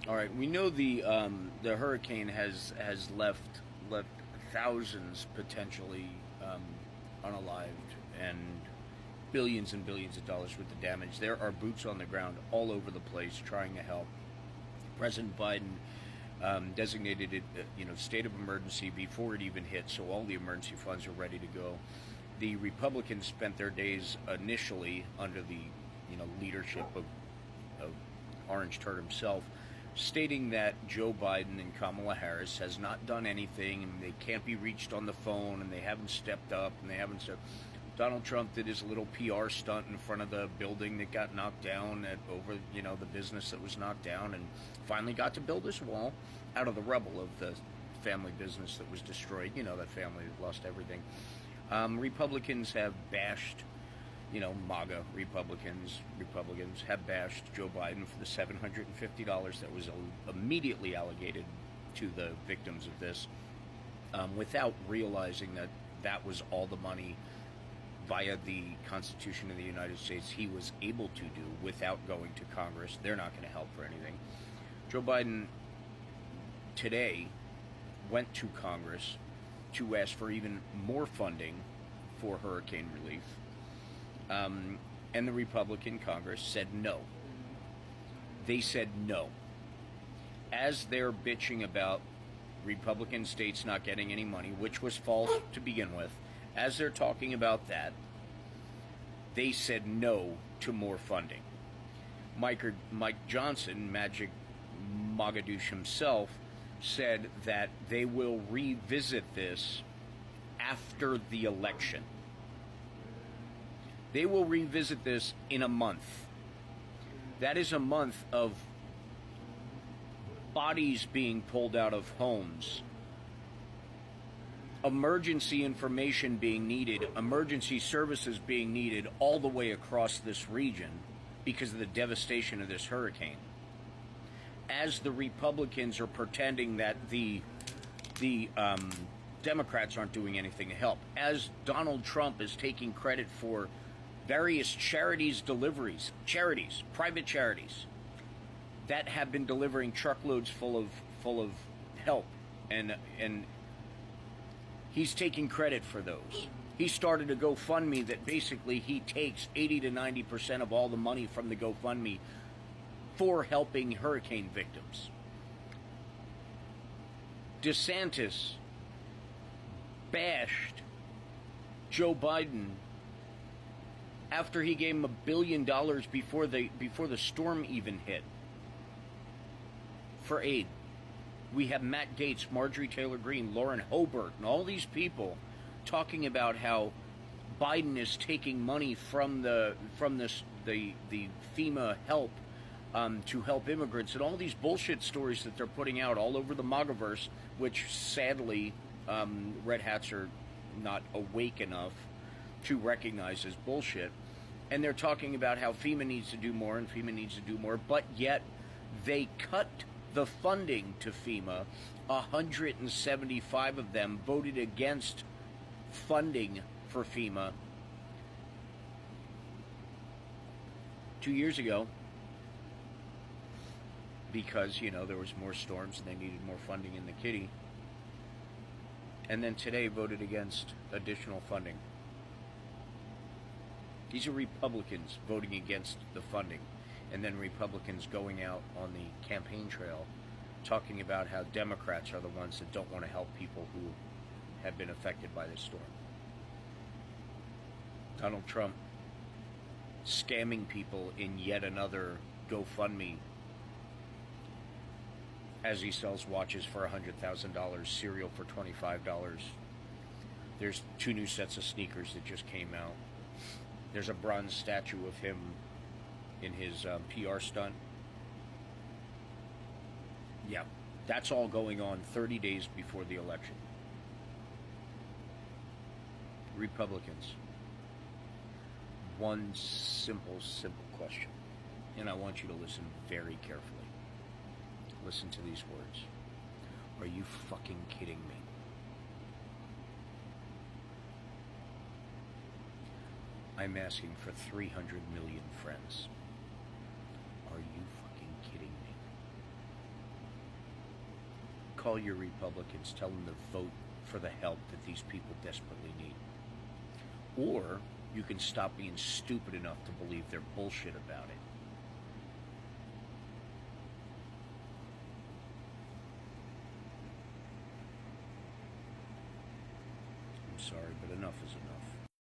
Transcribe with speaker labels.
Speaker 1: All right, we know the hurricane has left thousands potentially unalived and billions of dollars worth of damage. There are boots on the ground all over the place trying to help. President Biden designated it, state of emergency before it even hit, so all the emergency funds are ready to go. The Republicans spent their days initially under the, leadership of Orange Turd himself, stating that Joe Biden and Kamala Harris has not done anything, and they can't be reached on the phone, and they haven't stepped up, and they haven't stepped. Donald Trump did his little PR stunt in front of the building that got knocked down over, the business that was knocked down, and finally got to build this wall out of the rubble of the family business that was destroyed. That family that lost everything. Republicans have bashed, MAGA Republicans have bashed Joe Biden for the $750 that was immediately allocated to the victims of this, without realizing that that was all the money via the Constitution of the United States he was able to do without going to Congress. They're not going to help for anything. Joe Biden today went to Congress to ask for even more funding for hurricane relief. And the Republican Congress said no. They said no. As they're bitching about Republican states not getting any money, which was false to begin with, as they're talking about that, they said no to more funding. Mike Johnson, Magic Mogadoosh himself, said that they will revisit this after the election. They will revisit this in a month. That is a month of bodies being pulled out of homes, emergency information being needed, emergency services being needed all the way across this region because of the devastation of this hurricane. As the Republicans are pretending that the Democrats aren't doing anything to help, as Donald Trump is taking credit for various charities, private charities that have been delivering truckloads full of help, and he's taking credit for those. He started a GoFundMe that basically he takes 80 to 90% of all the money from the GoFundMe for helping hurricane victims. DeSantis bashed Joe Biden after he gave him $1 billion before the storm even hit for aid. We have Matt Gaetz, Marjorie Taylor Greene, Lauren Hobart, and all these people talking about how Biden is taking money from the FEMA help to help immigrants, and all these bullshit stories that they're putting out all over the MAGAverse, which sadly red hats are not awake enough to recognize as bullshit. And they're talking about how FEMA needs to do more and FEMA needs to do more, but yet they cut the funding to FEMA. 175 of them voted against funding for FEMA 2 years ago because, there was more storms and they needed more funding in the kitty. And then today voted against additional funding. These are Republicans voting against the funding, and then Republicans going out on the campaign trail talking about how Democrats are the ones that don't want to help people who have been affected by this storm. Donald Trump scamming people in yet another GoFundMe as he sells watches for $100,000, cereal for $25. There's 2 new sets of sneakers that just came out. There's a bronze statue of him in his PR stunt. Yeah, that's all going on 30 days before the election. Republicans, one simple question, and I want you to listen very carefully. Listen to these words. Are you fucking kidding me? I'm asking for 300 million friends. Are you fucking kidding me? call your Republicans, tell them to vote for the help that these people desperately need. Or you can stop being stupid enough to believe their bullshit about it. I'm sorry, but enough is enough.